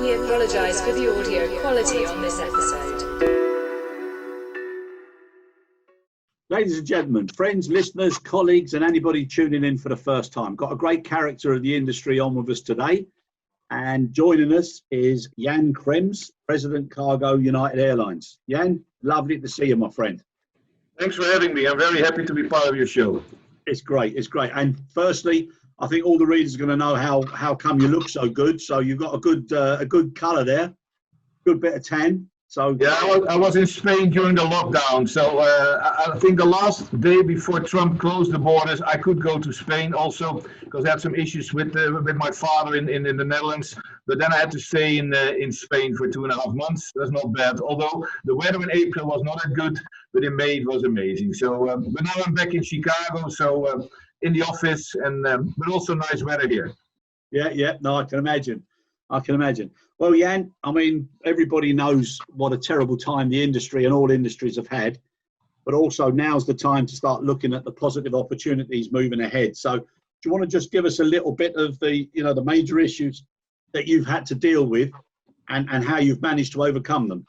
We apologize for the audio quality on this episode. Ladies and gentlemen, friends, listeners, colleagues, and anybody tuning in for the first time, got a great character of the industry on with us today. And joining us is Jan Krems, President Cargo United Airlines. Jan, lovely to see you, my friend. Thanks for having me. I'm very happy to be part of your show. It's great. It's great. And firstly, I think all the readers are going to know how come you look so good. So you've got a good colour there, good bit of tan. So yeah, I was in Spain during the lockdown. So I think the last day before Trump closed the borders, I could go to Spain also because I had some issues with my father in the Netherlands. But then I had to stay in Spain for 2.5 months. That's not bad. Although the weather in April was not that good, but in May it was amazing. So but now I'm back in Chicago. So in the office and but also nice weather here. Yeah. No, I can imagine. Well, Jan, I mean, everybody knows what a terrible time the industry and all industries have had, but also now's the time to start looking at the positive opportunities moving ahead. So do you want to just give us a little bit of the major issues that you've had to deal with and how you've managed to overcome them?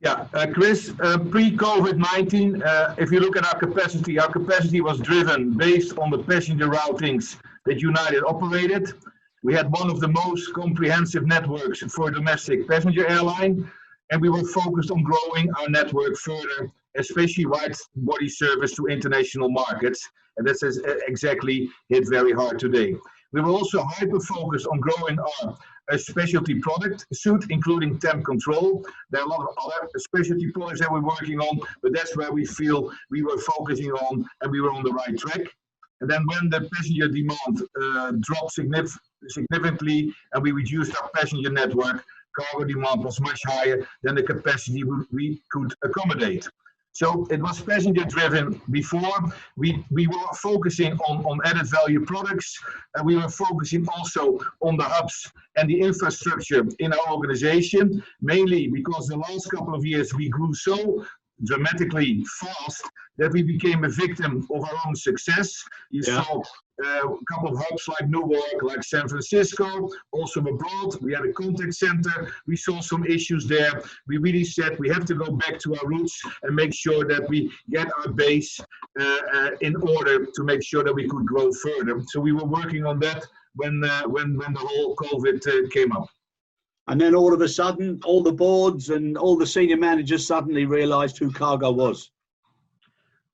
Yeah, Chris, pre-COVID-19, if you look at our capacity was driven based on the passenger routings that United operated. We had one of the most comprehensive networks for a domestic passenger airline, and we were focused on growing our network further, especially wide-body service to international markets, and that's exactly hit very hard today. We were also hyper-focused on growing our specialty product suite, including temp control. There are a lot of other specialty products that we're working on, but that's where we feel we were focusing on, and we were on the right track. And then when the passenger demand dropped significantly and we reduced our passenger network, cargo demand was much higher than the capacity we could accommodate. So it was passenger driven before. We were focusing on added value products, and we were focusing also on the hubs and the infrastructure in our organization, mainly because the last couple of years we grew so dramatically fast that we became a victim of our own success. You saw a couple of hubs like Newark, like San Francisco, also abroad. We had a contact center. We saw some issues there. We really said we have to go back to our roots and make sure that we get our base in order to make sure that we could grow further. So we were working on that when the whole COVID came up. And then all of a sudden, all the boards and all the senior managers suddenly realised who Cargo was.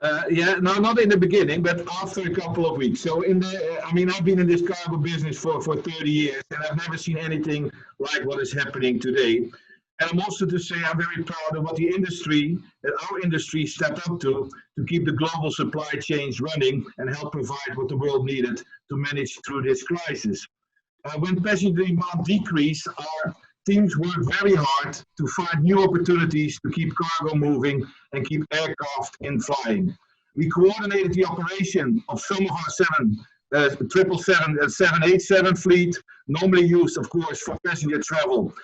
No, not in the beginning, but after a couple of weeks. So I've been in this cargo business for 30 years, and I've never seen anything like what is happening today. And I'm also to say I'm very proud of what our industry stepped up to keep the global supply chains running and help provide what the world needed to manage through this crisis. When passenger demand decreased, our teams worked very hard to find new opportunities to keep cargo moving and keep aircraft in flying. We coordinated the operation of some of our 777 and 787 fleet, normally used, of course, for passenger travel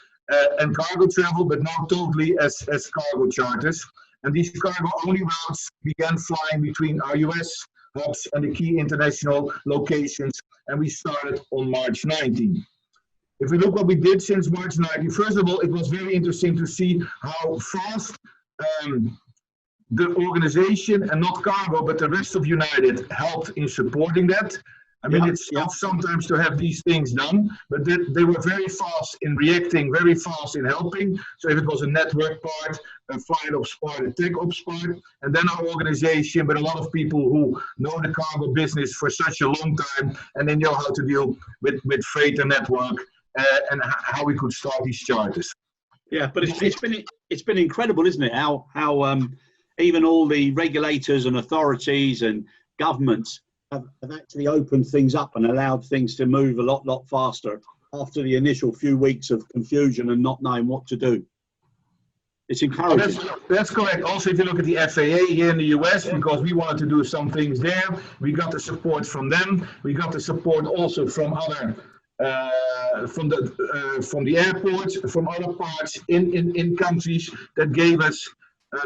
and cargo travel, but now totally as cargo charters. And these cargo-only routes began flying between our US hubs and the key international locations, and we started on March 19. If we look what we did since March 19, first of all, it was very interesting to see how fast the organization, and not cargo, but the rest of United helped in supporting that. It's tough sometimes to have these things done, but they were very fast in reacting, very fast in helping. So if it was a network part, a flight ops part, a tech ops part, and then our organization, but a lot of people who know the cargo business for such a long time, and they know how to deal with freighter network and how we could start these charters. Yeah, but it's been incredible, isn't it? How even all the regulators and authorities and governments have actually opened things up and allowed things to move a lot faster after the initial few weeks of confusion and not knowing what to do. It's encouraging. That's correct. Also, if you look at the FAA here in the US, because we wanted to do some things there, we got the support from them. We got the support also from other, from the airports, from other parts in countries that gave us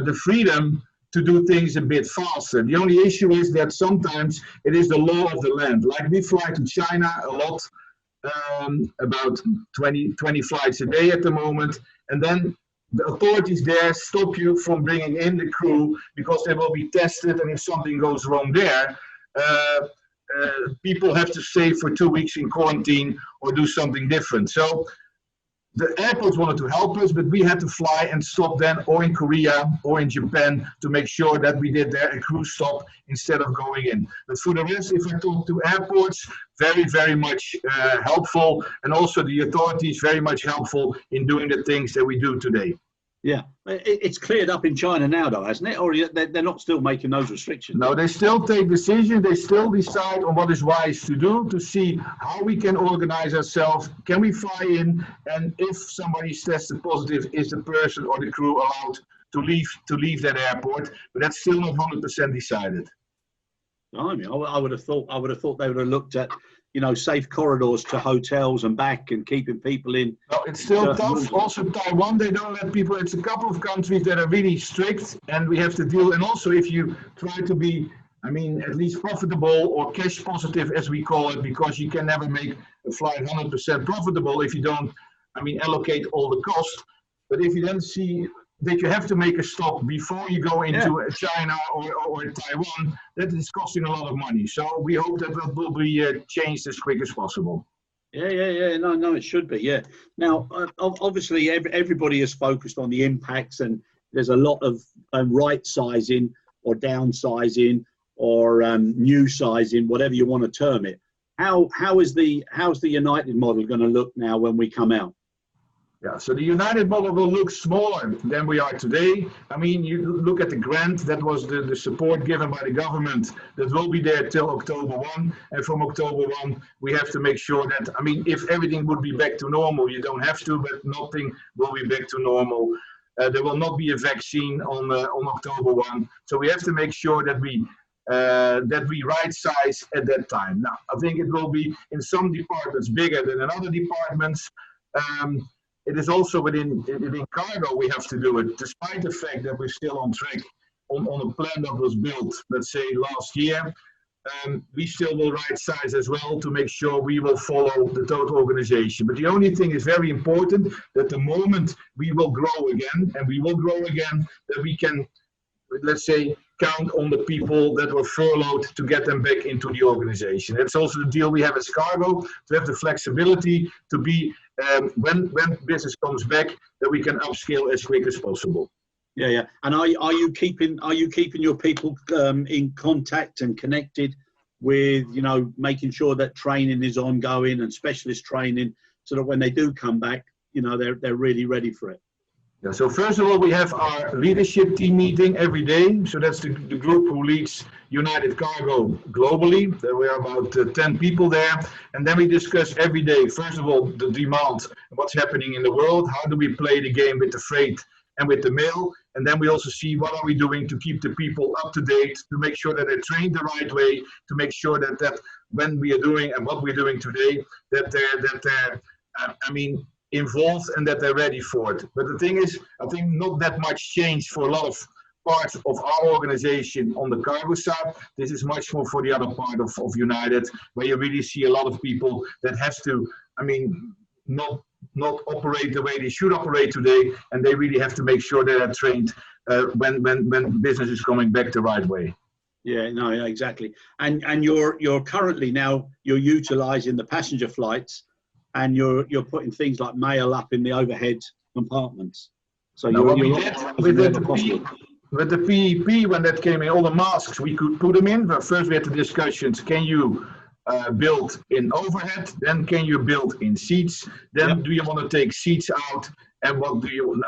the freedom to do things a bit faster. The only issue is that sometimes it is the law of the land. Like we fly to China a lot, about 20 flights a day at the moment, and then the authorities there stop you from bringing in the crew because they will be tested, and if something goes wrong there, people have to stay for 2 weeks in quarantine or do something different. So the airports wanted to help us, but we had to fly and stop then, or in Korea or in Japan, to make sure that we did there a crew stop instead of going in. But for the rest, if I talk to airports, very, very much helpful, and also the authorities very much helpful in doing the things that we do today. Yeah, it's cleared up in China now, though, hasn't it? Or they're not still making those restrictions? No, they still take decisions. They still decide on what is wise to do, to see how we can organize ourselves. Can we fly in? And if somebody's tested positive, is the person or the crew allowed to leave that airport? But that's still not 100% decided. I mean, I would have thought they would have looked at, safe corridors to hotels and back, and keeping people in. No, it's still tough. Also, Taiwan, they don't let people. It's a couple of countries that are really strict, and we have to deal. And also, if you try to be, at least profitable or cash positive, as we call it, because you can never make a flight 100% profitable if you don't, allocate all the cost. But if you then see that you have to make a stop before you go into China or Taiwan, that is costing a lot of money. So we hope that will be changed as quick as possible. Yeah. No, it should be. Yeah. Now, obviously, everybody is focused on the impacts, and there's a lot of right sizing or downsizing or new sizing, whatever you want to term it. How's the United model going to look now when we come out? Yeah, so the United model will look smaller than we are today. You look at the grant, that was the support given by the government, that will be there till October 1. And from October 1, we have to make sure that, if everything would be back to normal, you don't have to, but nothing will be back to normal. There will not be a vaccine on October 1. So we have to make sure that we right size at that time. Now, I think it will be in some departments bigger than in other departments. It is also within cargo we have to do it, despite the fact that we're still on track on a plan that was built, let's say, last year. We still will right size as well to make sure we will follow the total organization. But the only thing is very important, that the moment we will grow again, that we can, let's say, count on the people that were furloughed to get them back into the organization. That's also the deal we have as cargo, to have the flexibility to be, when business comes back, that we can upscale as quick as possible. Yeah. And are you keeping your people in contact and connected with, making sure that training is ongoing and specialist training, so that when they do come back, they're really ready for it? Yeah, so first of all, we have our leadership team meeting every day. So that's the group who leads United Cargo globally. There we are about 10 people there. And then we discuss every day, first of all, the demand, what's happening in the world, how do we play the game with the freight and with the mail. And then we also see what are we doing to keep the people up to date, to make sure that they're trained the right way, to make sure that when we are doing and what we're doing today, that they're involved and that they're ready for it. But the thing is, I think not that much change for a lot of parts of our organization on the cargo side. This is much more for the other part of United, where you really see a lot of people that has to, not operate the way they should operate today, and they really have to make sure they are trained when business is coming back the right way. Yeah, no, yeah, exactly. And you're currently now, you're utilizing the passenger flights, and you're putting things like mail up in the overhead compartments. So with the PEP, when that came in, all the masks, we could put them in. But first we had the discussions, can you build in overhead? Then can you build in seats? Then do you want to take seats out? And what do you...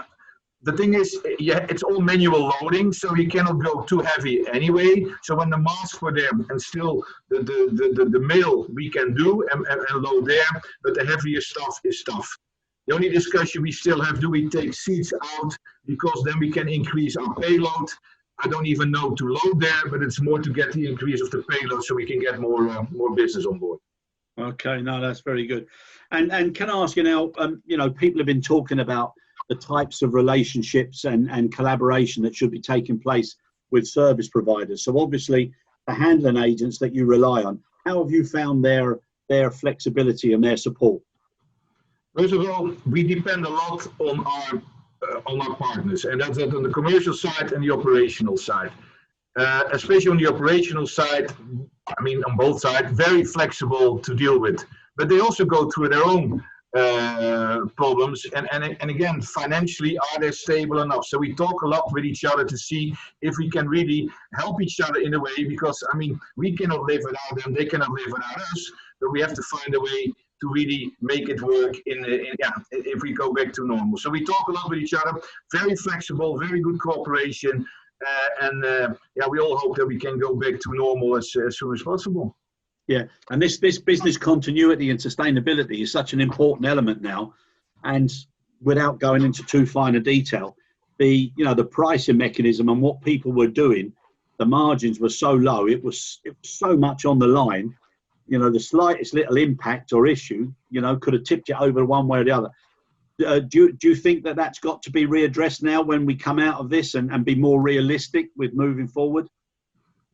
The thing is, it's all manual loading, so you cannot go too heavy anyway. So when the masks were there, and still the mail we can do and load there, but the heavier stuff is tough. The only discussion we still have, do we take seats out, because then we can increase our payload. I don't even know to load there, but it's more to get the increase of the payload so we can get more business on board. Okay, no, that's very good. And can I ask you now, people have been talking about the types of relationships and collaboration that should be taking place with service providers. So obviously the handling agents that you rely on, how have you found their their flexibility and their support? First of all, we depend a lot on our partners, and that's on the commercial side and the operational side. Especially on the operational side, I mean on both sides, very flexible to deal with. But they also go through their own problems, and again, financially, are they stable enough? So we talk a lot with each other to see if we can really help each other in a way, because I mean, we cannot live without them, they cannot live without us, but we have to find a way to really make it work if we go back to normal. So we talk a lot with each other, very flexible, very good cooperation, we all hope that we can go back to normal as soon as possible. Yeah, and this business continuity and sustainability is such an important element now. And without going into too fine a detail, the pricing mechanism and what people were doing, the margins were so low, it was so much on the line. The slightest little impact or issue, could have tipped it over one way or the other. Do you think that that's got to be readdressed now when we come out of this and be more realistic with moving forward?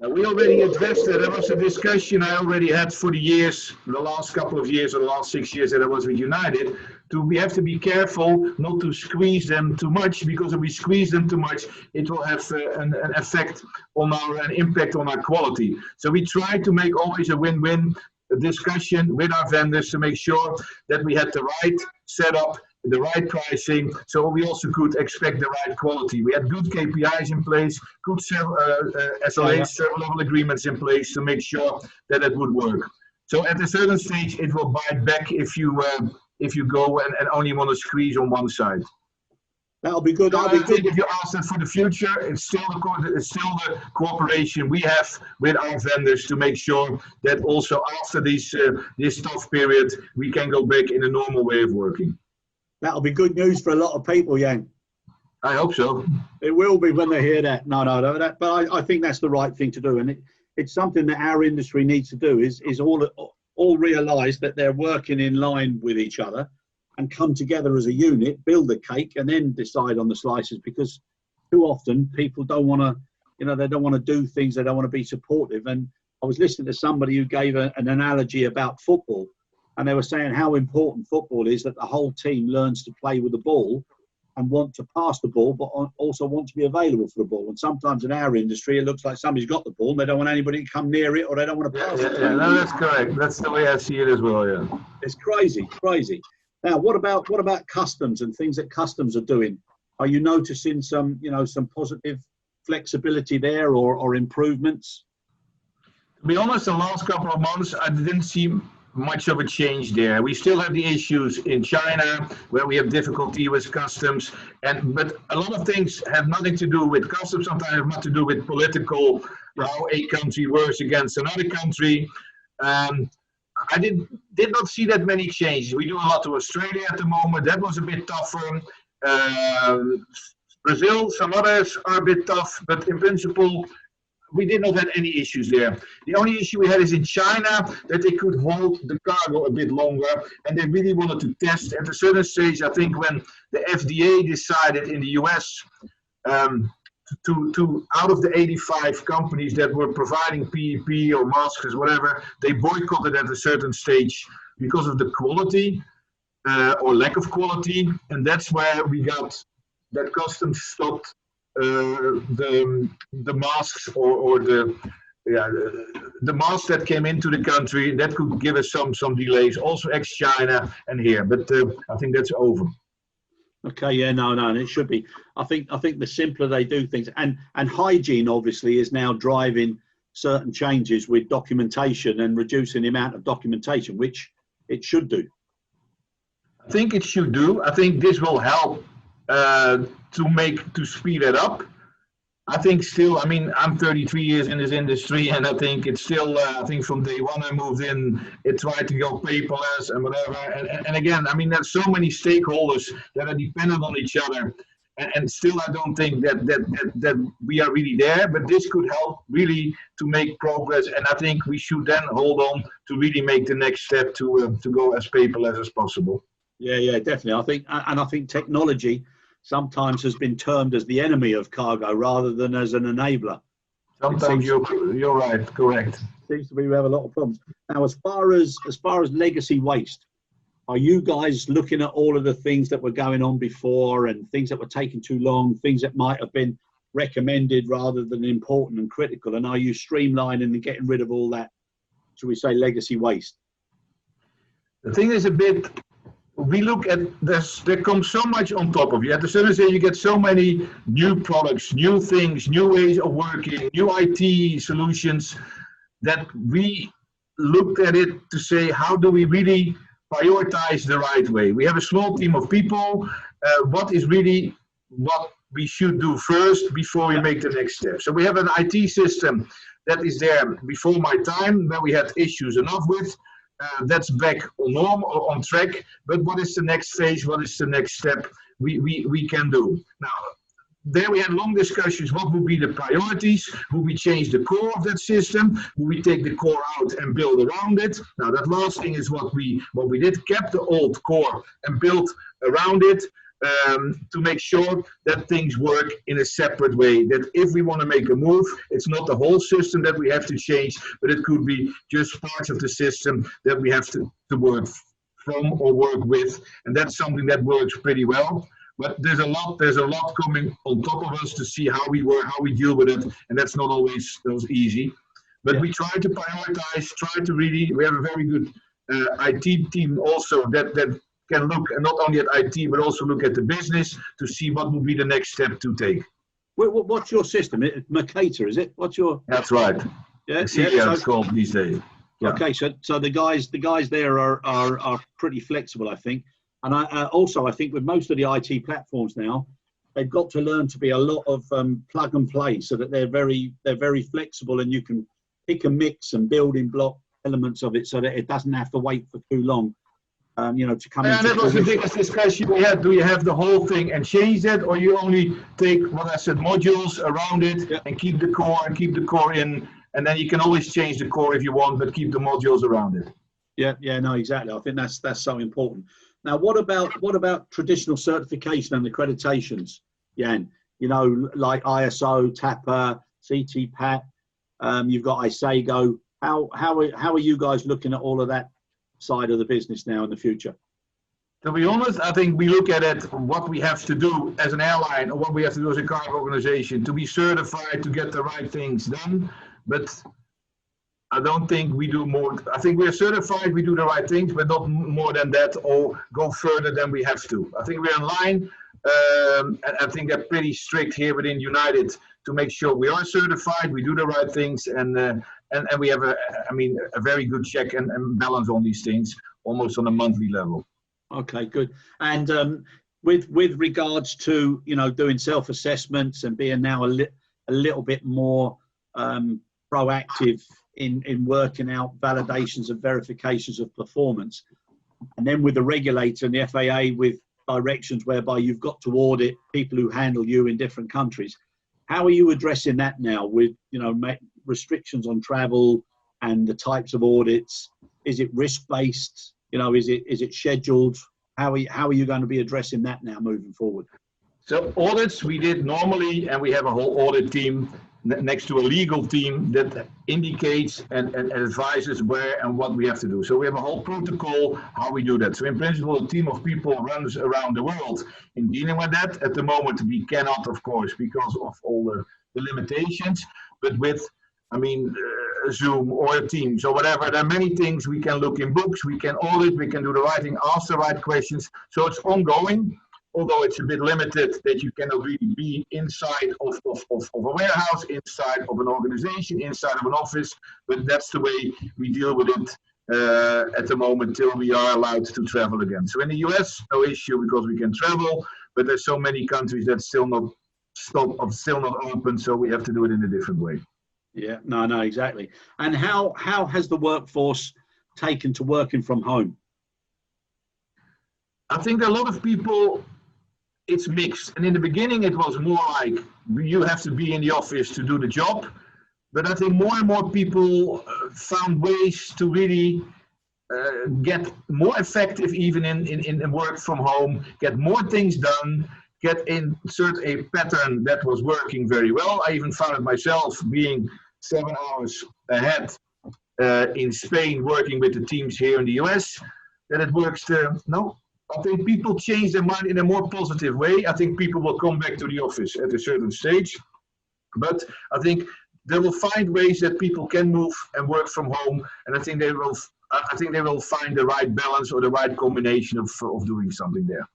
We already addressed that. That was a discussion I already had for the last couple of years, or the last 6 years that I was with United. We have to be careful not to squeeze them too much, because if we squeeze them too much, it will have an effect on an impact on our quality. So we try to make always a win-win discussion with our vendors to make sure that we had the right setup, the right pricing, so we also could expect the right quality. We had good KPIs in place, good SLAs, server level agreements in place to make sure that it would work. So at a certain stage, it will bite back if you go and only want to squeeze on one side. That'll be good. I think if you ask that for the future, it's still the cooperation we have with our vendors to make sure that also after this tough period, we can go back in a normal way of working. That'll be good news for a lot of people, Jan. I hope so. It will be when they hear that. No, but I think that's the right thing to do, and it's something that our industry needs to do. Is all realise that they're working in line with each other, and come together as a unit, build a cake, and then decide on the slices. Because too often people don't want to, they don't want to do things. They don't want to be supportive. And I was listening to somebody who gave an analogy about football. And they were saying how important football is, that the whole team learns to play with the ball and want to pass the ball, but also want to be available for the ball. And sometimes in our industry, it looks like somebody's got the ball and they don't want anybody to come near it, or they don't want to pass it. Yeah, no, that's correct. That's the way I see it as well, yeah. It's crazy. Now, what about customs and things that customs are doing? Are you noticing some positive flexibility there or improvements? To be honest, the last couple of months, I didn't see much of a change there. We still have the issues in China where we have difficulty with customs, but a lot of things have nothing to do with customs. Sometimes have nothing to do with political, how a country works against another country. I did not see that many changes. We do a lot to Australia at the moment. That was a bit tougher. Brazil, some others are a bit tough, but in principle, we did not have any issues there. The only issue we had is in China, that they could hold the cargo a bit longer, and they really wanted to test. At a certain stage, I think when the FDA decided in the US to out of the 85 companies that were providing PEP or masks, whatever, they boycotted at a certain stage because of the quality or lack of quality, and that's where we got that customs stopped the masks or the masks that came into the country. That could give us some delays, also ex-China and here, but I think that's over. Okay, yeah, no, and it should be. I think the simpler they do things, and hygiene obviously is now driving certain changes with documentation and reducing the amount of documentation, which it should do. I think it should do. I think this will help to speed it up. I think still, I mean, I'm 33 years in this industry, and I think it's still, I think from day one I moved in, it tried to go paperless and whatever. And again, I mean, there's so many stakeholders that are dependent on each other. And still, I don't think that we are really there, but this could help really to make progress. And I think we should then hold on to really make the next step to go as paperless as possible. Yeah, definitely. I think technology sometimes has been termed as the enemy of cargo rather than as an enabler. Sometimes you're right, correct. Seems to be we have a lot of problems. Now, as far as legacy waste, are you guys looking at all of the things that were going on before and things that were taking too long, things that might have been recommended rather than important and critical? And are you streamlining and getting rid of all that, should we say, legacy waste? The thing is a bit, we look at this, there comes so much on top of you. At the certain stage, you get so many new products, new things, new ways of working, new IT solutions, that we looked at it to say, how do we really prioritize the right way? We have a small team of people. What is really what we should do first before we make the next step? So we have an IT system that is there before my time, where we had issues enough with. That's back on track. But what is the next phase? What is the next step we can do? Now, there we had long discussions. What would be the priorities? Would we change the core of that system? Would we take the core out and build around it? Now, that last thing is what we did, kept the old core and built around it, to make sure that things work in a separate way. That if we want to make a move, it's not the whole system that we have to change, but it could be just parts of the system that we have to work from or work with. And that's something that works pretty well. But there's a lot coming on top of us to see how we work, how we deal with it, and that's not always easy. But we try to prioritize, we have a very good IT team also that can look not only at IT, but also look at the business to see what will be the next step to take. What's your system? Mercator, is it? What's your? That's right. Yeah, it's called these days. Yeah. Okay, so the guys there are pretty flexible, I think. And I think with most of the IT platforms now, they've got to learn to be a lot of plug and play, so that they're very flexible, and you can pick and mix and building block elements of it, so that it doesn't have to wait for too long. To come in. And that was the biggest discussion we had. Do you have the whole thing and change that, or you only take what I said, modules around it, and keep the core in, and then you can always change the core if you want, but keep the modules around it. Yeah, no, exactly. I think that's so important. Now, what about traditional certification and accreditations, Jan? Like ISO, TAPA, CTPAT. You've got ISAGO. How are you guys looking at all of that side of the business now in the future? To be honest, I think we look at it, what we have to do as an airline, or what we have to do as a cargo organization to be certified, to get the right things done. But I don't think we do more. I think we're certified, we do the right things, but not more than that, or go further than we have to. I think we're in line, and I think they're pretty strict here within United to make sure we are certified, we do the right things, and we have a very good check and balance on these things, almost on a monthly level. Okay, good. And with regards to doing self-assessments and being now a little bit more proactive in working out validations and verifications of performance, and then with the regulator and the FAA with directions whereby you've got to audit people who handle you in different countries. How are you addressing that now with restrictions on travel and the types of audits? Is it risk-based? Is it scheduled? How are you going to be addressing that now moving forward? So audits we did normally, and we have a whole audit team next to a legal team that indicates and advises where and what we have to do. So we have a whole protocol how we do that. So in principle, a team of people runs around the world in dealing with that. At the moment, we cannot, of course, because of all the limitations, but with, Zoom or Teams or whatever, there are many things we can look in books, we can audit, we can do the right thing, ask the right questions. So it's ongoing. Although it's a bit limited that you cannot really be inside of a warehouse, inside of an organization, inside of an office, but that's the way we deal with it at the moment till we are allowed to travel again. So in the US, no issue because we can travel, but there's so many countries that still not open, so we have to do it in a different way. Yeah, no, exactly. And how has the workforce taken to working from home? I think a lot of people, it's mixed. And in the beginning, it was more like you have to be in the office to do the job. But I think more and more people found ways to really get more effective even in work from home, get more things done, insert a pattern that was working very well. I even found it myself being 7 hours ahead in Spain, working with the teams here in the US, that it works. No, I think people change their mind in a more positive way. I think people will come back to the office at a certain stage, but I think they will find ways that people can move and work from home, and I think they will. I think they will find the right balance or the right combination of doing something there.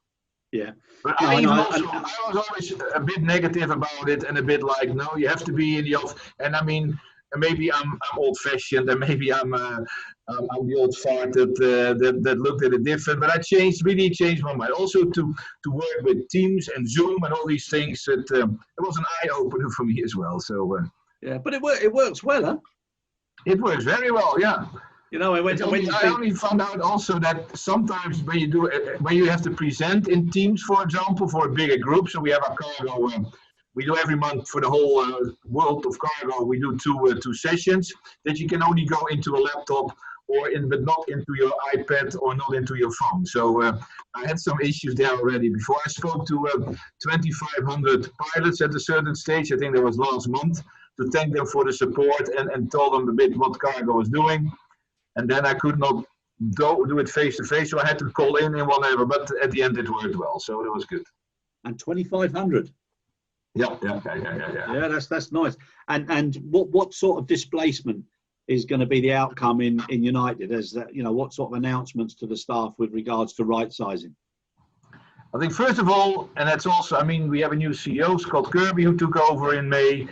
Yeah. But I was always a bit negative about it and a bit like, no, you have to be in the office. And I mean, maybe I'm old-fashioned, and maybe I'm the old fart that looked at it different. But I really changed my mind. Also to work with Teams and Zoom and all these things. It was an eye-opener for me as well. So yeah, but it works well, huh? It works very well, yeah. You know, I only found out also that sometimes when you have to present in Teams, for example, for a bigger group. So we have our cargo. We do every month for the whole world of cargo. We do two sessions that you can only go into a laptop but not into your iPad or not into your phone. So I had some issues there already before. I spoke to 2,500 pilots at a certain stage. I think that was last month, to thank them for the support and told them a bit what cargo was doing. And then I could not do it face to face, so I had to call in whatever. But at the end, it worked well, so it was good. And 2,500. Yeah. Yeah, that's nice. And what sort of displacement is going to be the outcome in United? As that, you know, what sort of announcements to the staff with regards to right sizing? I think first of all, and that's also, I mean, we have a new CEO, Scott Kirby, who took over in May.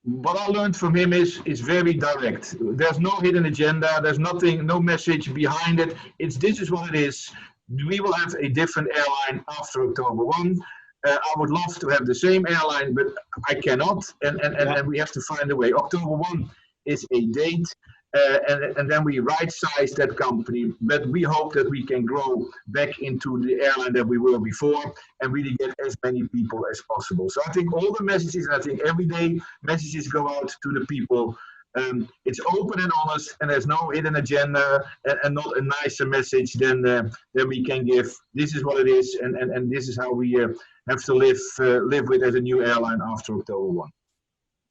What I learned from him is very direct. There's no hidden agenda. There's nothing, no message behind it. This is what it is. We will have a different airline after October 1. I would love to have the same airline, but I cannot. And we have to find a way. October 1 is a date. And then we right-size that company, but we hope that we can grow back into the airline that we were before and really get as many people as possible. So I think all the messages, and I think every day messages go out to the people. It's open and honest, and there's no hidden agenda and not a nicer message than we can give. This is what it is, and this is how we have to live with as a new airline after October 1.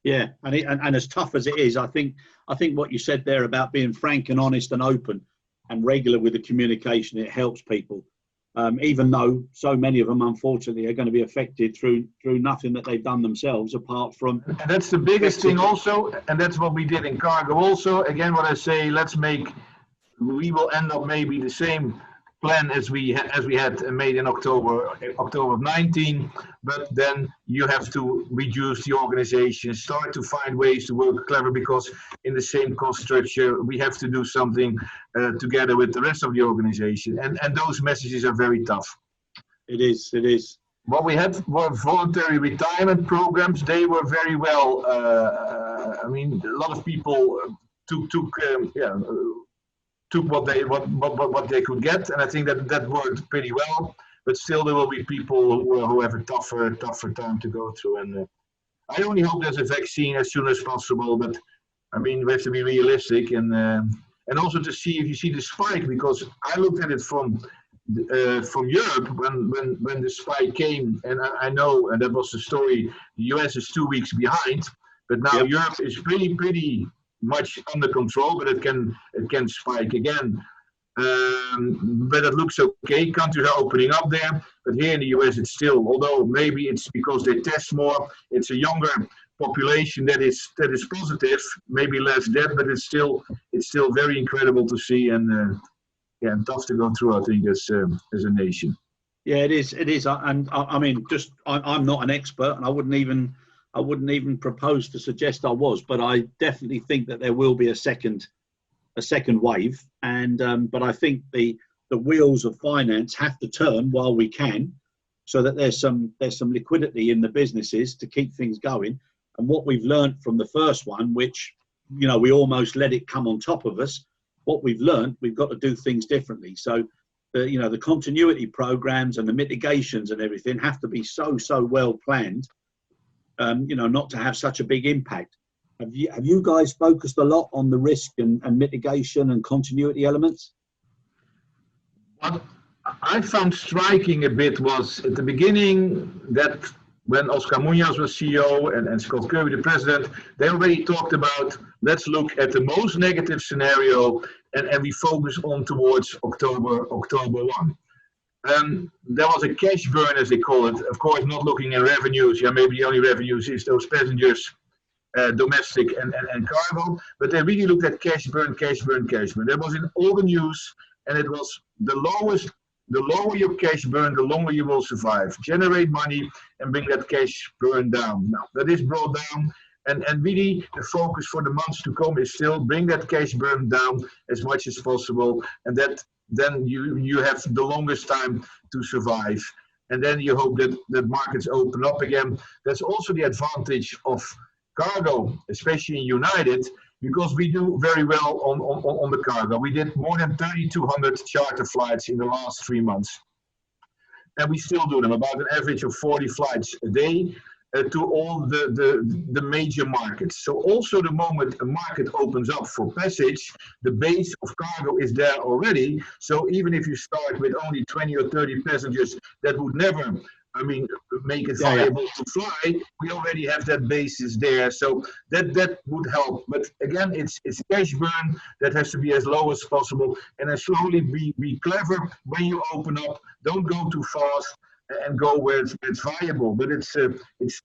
Yeah, and as tough as it is, I think what you said there about being frank and honest and open and regular with the communication, it helps people. Even though so many of them, unfortunately, are going to be affected through nothing that they've done themselves, apart from. And that's the biggest thing also, and that's what we did in cargo also. Again, what I say, we will end up maybe the same plan as we had made in October of 19, but then you have to reduce the organization, start to find ways to work clever, because in the same cost structure we have to do something together with the rest of the organization, and those messages are very tough. It is. What we had were voluntary retirement programs. They were very well. I mean, a lot of people took what they could get, and I think that worked pretty well. But still, there will be people who have a tougher time to go through. And I only hope there's a vaccine as soon as possible. But I mean, we have to be realistic, and also to see if you see the spike, because I looked at it from Europe when the spike came, and I know, and that was the story. The US is 2 weeks behind, but now Europe is pretty much under control, but it can spike again. But it looks okay. Countries are opening up there, but here in the US it's still, although maybe it's because they test more, it's a younger population that is positive, maybe less death, but it's still very incredible to see, and tough to go through, I think, as a nation. Yeah, it is, and I mean, I'm not an expert, and I wouldn't even propose to suggest I was, but I definitely think that there will be a second wave, and but I think the wheels of finance have to turn while we can, so that there's some liquidity in the businesses to keep things going. And what we've learned from the first one, which, you know, we almost let it come on top of us, what we've learned, we've got to do things differently. So the continuity programs and the mitigations and everything have to be so well planned, not to have such a big impact. Have you guys focused a lot on the risk and mitigation and continuity elements? I found striking a bit was at the beginning that when Oscar Munoz was CEO and Scott Kirby the president, they already talked about let's look at the most negative scenario and we focus on towards October 1. There was a cash burn, as they call it. Of course, not looking at revenues. Yeah, maybe the only revenues is those passengers, domestic and cargo. But they really looked at cash burn, cash burn, cash burn. That was in all the news, and it was the lowest. The lower your cash burn, the longer you will survive. Generate money and bring that cash burn down. Now, that is brought down, and really the focus for the months to come is still bring that cash burn down as much as possible, and that then you have the longest time to survive. And then you hope that markets open up again. That's also the advantage of cargo, especially in United, because we do very well on the cargo. We did more than 3,200 charter flights in the last 3 months. And we still do them, about an average of 40 flights a day to all the major markets. So also the moment a market opens up for passage, the base of cargo is there already. So even if you start with only 20 or 30 passengers, that would never make it viable to fly. We already have that basis there, so that would help. But again, it's cash burn that has to be as low as possible, and then slowly be clever when you open up. Don't go too fast and go where it's viable. But it's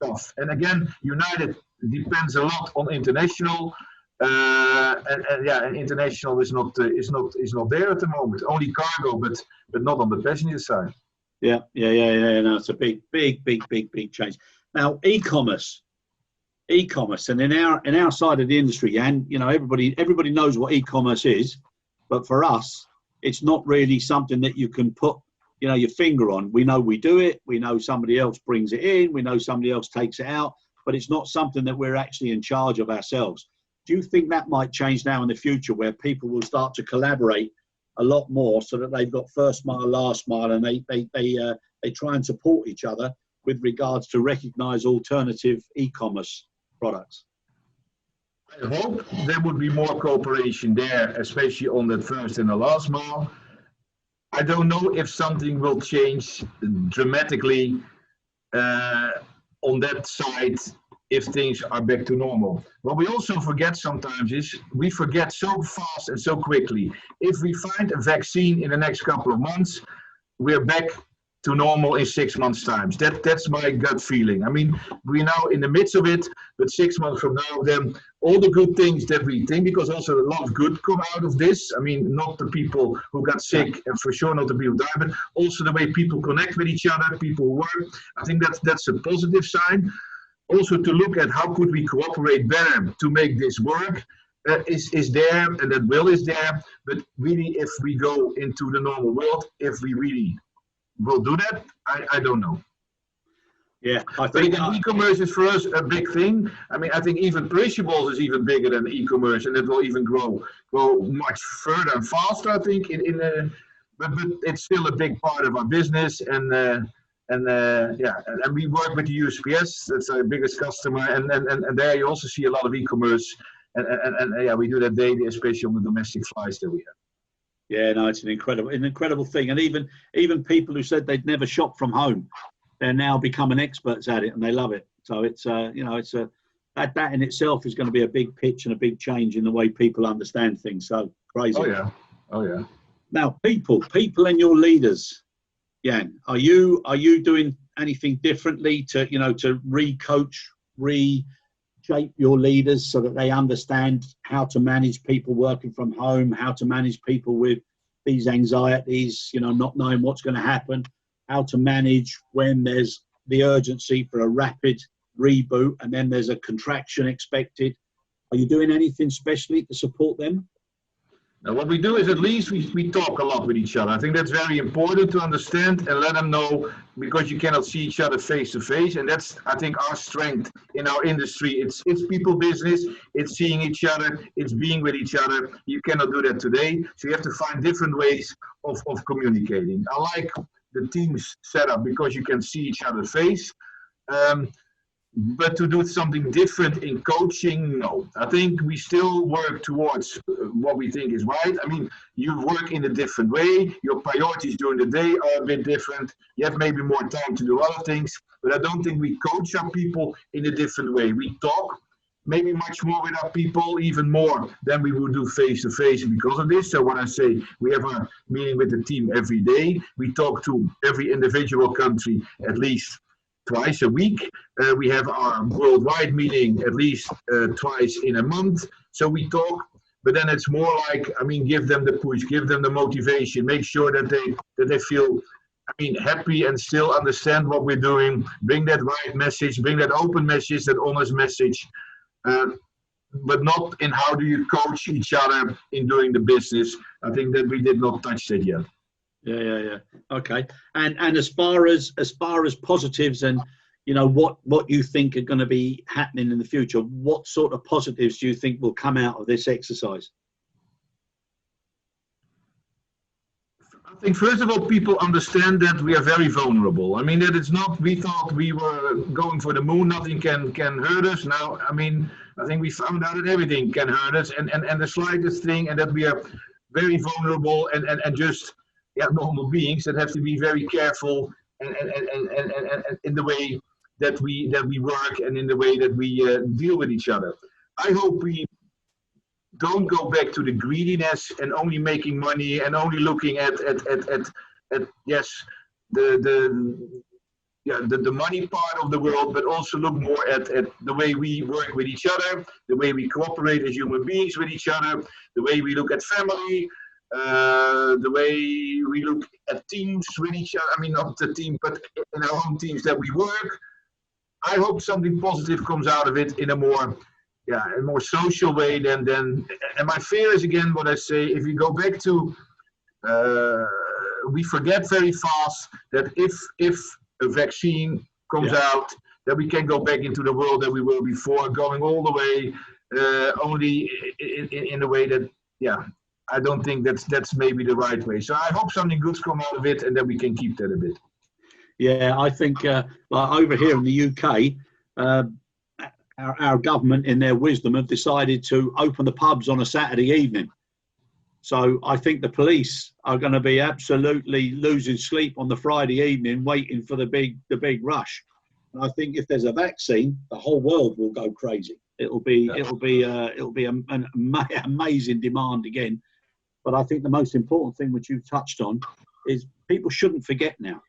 tough. And again, United depends a lot on international. And international is not there at the moment. Only cargo, but not on the passenger side. Yeah. No, it's a big change. Now, e-commerce, and in our side of the industry, Jan, everybody knows what e-commerce is, but for us, it's not really something that you can put, your finger on. We know we do it. We know somebody else brings it in. We know somebody else takes it out, but it's not something that we're actually in charge of ourselves. Do you think that might change now in the future, where people will start to collaborate a lot more, so that they've got first mile, last mile, and they try and support each other with regards to recognise alternative e-commerce products? I hope there would be more cooperation there, especially on the first and the last mile. I don't know if something will change dramatically on that side if things are back to normal. What we also forget sometimes is we forget so fast and so quickly. If we find a vaccine in the next couple of months, we're back to normal in 6 months' time. That's my gut feeling. We're now in the midst of it, but 6 months from now, then all the good things that we think, because also a lot of good come out of this. Not the people who got sick, and for sure not the people who died, but also the way people connect with each other, people who work. I think that's a positive sign. Also to look at how could we cooperate better to make this work is there, and that will is there. But really, if we go into the normal world, if we really will do that, I don't know. Yeah, I think e-commerce is for us a big thing. I think even perishables is even bigger than e-commerce, and it will even grow much further and faster. I think but it's still a big part of our business, and we work with the USPS. That's our biggest customer, and there you also see a lot of e-commerce, and we do that daily, especially on the domestic flights that we have. Yeah, no, it's an incredible thing, and even people who said they'd never shop from home, they're now becoming experts at it, and they love it. So it's that in itself is going to be a big pitch and a big change in the way people understand things. So crazy. Oh yeah. Now, people and your leaders. Jan, are you doing anything differently to re-coach, reshape your leaders so that they understand how to manage people working from home, how to manage people with these anxieties, not knowing what's going to happen, how to manage when there's the urgency for a rapid reboot and then there's a contraction expected? Are you doing anything specially to support them? Now, what we do is at least we talk a lot with each other. I think that's very important to understand and let them know, because you cannot see each other face to face. And that's, I think, our strength in our industry. It's people business. It's seeing each other. It's being with each other. You cannot do that today. So you have to find different ways of communicating. I like the Teams setup because you can see each other's face. But to do something different in coaching, no. I think we still work towards what we think is right. I mean, you work in a different way. Your priorities during the day are a bit different. You have maybe more time to do other things. But I don't think we coach our people in a different way. We talk maybe much more with our people, even more than we would do face to face because of this. So when I say we have a meeting with the team every day, we talk to every individual country at least twice a week. We have our worldwide meeting at least twice in a month. So we talk, but then it's more like, I mean, give them the push, give them the motivation, make sure that they feel, I mean, happy and still understand what we're doing. Bring that right message, bring that open message, that honest message, but not in how do you coach each other in doing the business. I think that we did not touch that yet. Yeah. Okay. And as far as positives and, you know, what you think are going to be happening in the future, what sort of positives do you think will come out of this exercise? I think first of all, people understand that we are very vulnerable. I mean, that it's not, we thought we were going for the moon, nothing can hurt us. Now, I mean, I think we found out that everything can hurt us and the slightest thing, and that we are very vulnerable and just normal beings that have to be very careful and in the way that we work and in the way that we deal with each other. I hope we don't go back to the greediness and only making money and only looking at yes the money part of the world, but also look more at the way we work with each other, the way we cooperate as human beings with each other, the way we look at family, the way we look at teams with each other. I mean, not the team, but in our own teams that we work. I hope something positive comes out of it in a more social way than. And my fear is, again, what I say, if you go back to, we forget very fast that if a vaccine comes out, that we can go back into the world that we were before, going all the way, only in a way that, I don't think that's maybe the right way. So I hope something good's come out of it and that we can keep that a bit. Yeah, I think like over here in the UK, our government, in their wisdom, have decided to open the pubs on a Saturday evening. So I think the police are going to be absolutely losing sleep on the Friday evening, waiting for the big rush. And I think if there's a vaccine, the whole world will go crazy. It'll be an amazing demand again. But I think the most important thing which you touched on is people shouldn't forget now.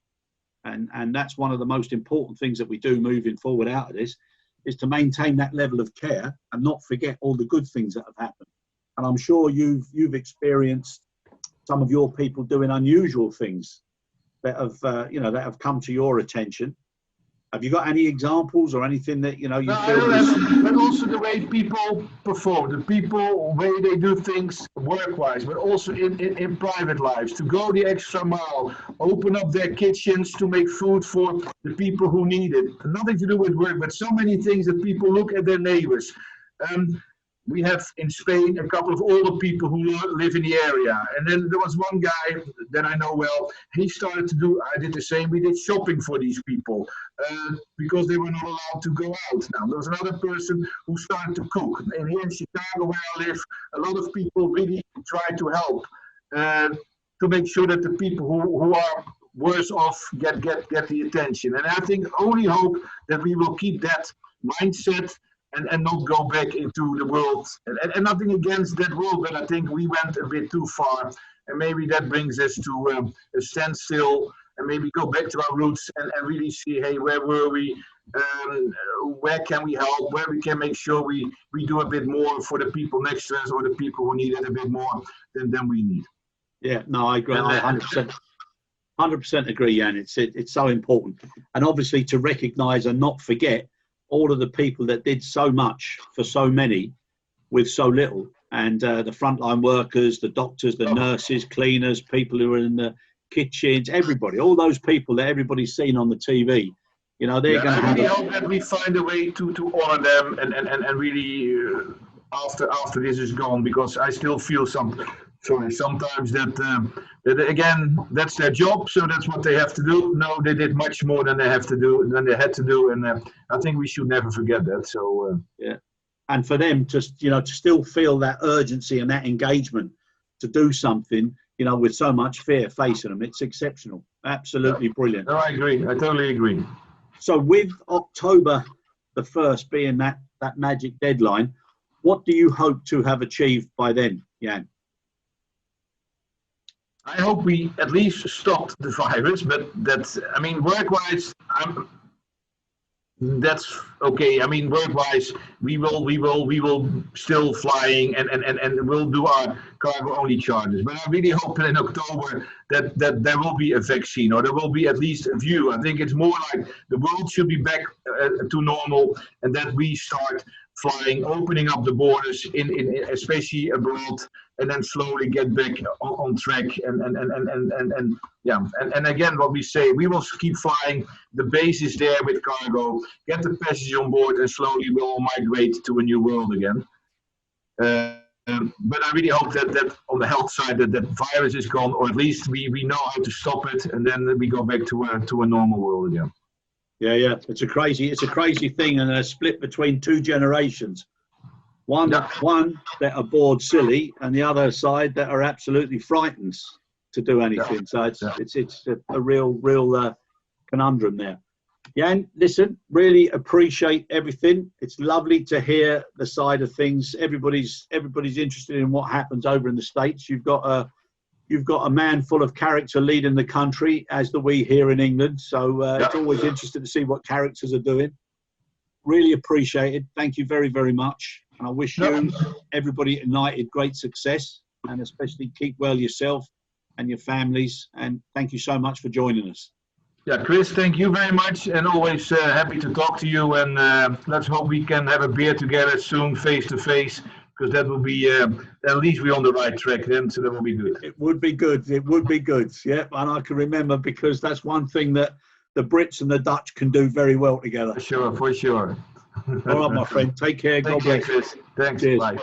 And that's one of the most important things that we do moving forward out of this, is to maintain that level of care and not forget all the good things that have happened. And I'm sure you've experienced some of your people doing unusual things that have come to your attention. Have you got any examples or anything that you feel? But also the way people perform, the people way they do things work-wise, but also in private lives, to go the extra mile, open up their kitchens to make food for the people who need it. Nothing to do with work, but so many things that people look at their neighbors. We have in Spain a couple of older people who live in the area. And then there was one guy that I know well. He started to do, I did the same. We did shopping for these people because they were not allowed to go out. Now, there was another person who started to cook. And here in Chicago, where I live, a lot of people really try to help to make sure that the people who are worse off get the attention. And I think only hope that we will keep that mindset and not go back into the world. And nothing against that world, but I think we went a bit too far. And maybe that brings us to a standstill and maybe go back to our roots and really see, hey, where were we? Where can we help? Where we can make sure we do a bit more for the people next to us or the people who need it a bit more than we need. Yeah, no, I agree. I 100% agree, Jan. It's so important. And obviously to recognise and not forget all of the people that did so much for so many with so little, and the frontline workers, the doctors, the nurses, cleaners, people who are in the kitchens, everybody, all those people that everybody's seen on the TV, they're going to have. I hope that we find a way to honour them and really after this is gone, because I still feel some sorry, sometimes that again, that's their job, so that's what they have to do. No, they did much more than they had to do, and I think we should never forget that. So yeah, and for them to to still feel that urgency and that engagement to do something, with so much fear facing them, it's exceptional. Absolutely brilliant. No, I agree. I totally agree. So with October the 1st being that magic deadline, what do you hope to have achieved by then, Jan? I hope we at least stopped the virus, but work-wise, that's okay. I mean, work-wise, we will still flying and we'll do our cargo-only charges. But I really hope that in October that there will be a vaccine, or there will be at least a view. I think it's more like the world should be back to normal, and that we start flying, opening up the borders in especially abroad, and then slowly get back on track. And again, what we say, we will keep flying. The base is there with cargo. Get the passengers on board, and slowly we'll migrate to a new world again. But I really hope that on the health side that virus is gone, or at least we know how to stop it, and then we go back to a normal world again. Yeah. It's a crazy thing, and a split between two generations. One that are bored silly, and the other side that are absolutely frightened to do anything. So it's a real conundrum there. Jan, listen, really appreciate everything. It's lovely to hear the side of things. Everybody's interested in what happens over in the States. You've got a man full of character leading the country, as do we here in England. So it's always interesting to see what characters are doing. Really appreciated. Thank you very, very much. And I wish you, everybody at United, great success, and especially keep well yourself and your families. And thank you so much for joining us. Yeah, Chris, thank you very much, and always happy to talk to you. And let's hope we can have a beer together soon, face to face, because that will be at least we're on the right track then. So that will be good. It would be good. It would be good. Yeah, and I can remember, because that's one thing that the Brits and the Dutch can do very well together. For sure. All right, my friend. Take care. God bless. Chris. Thanks. Cheers. Bye.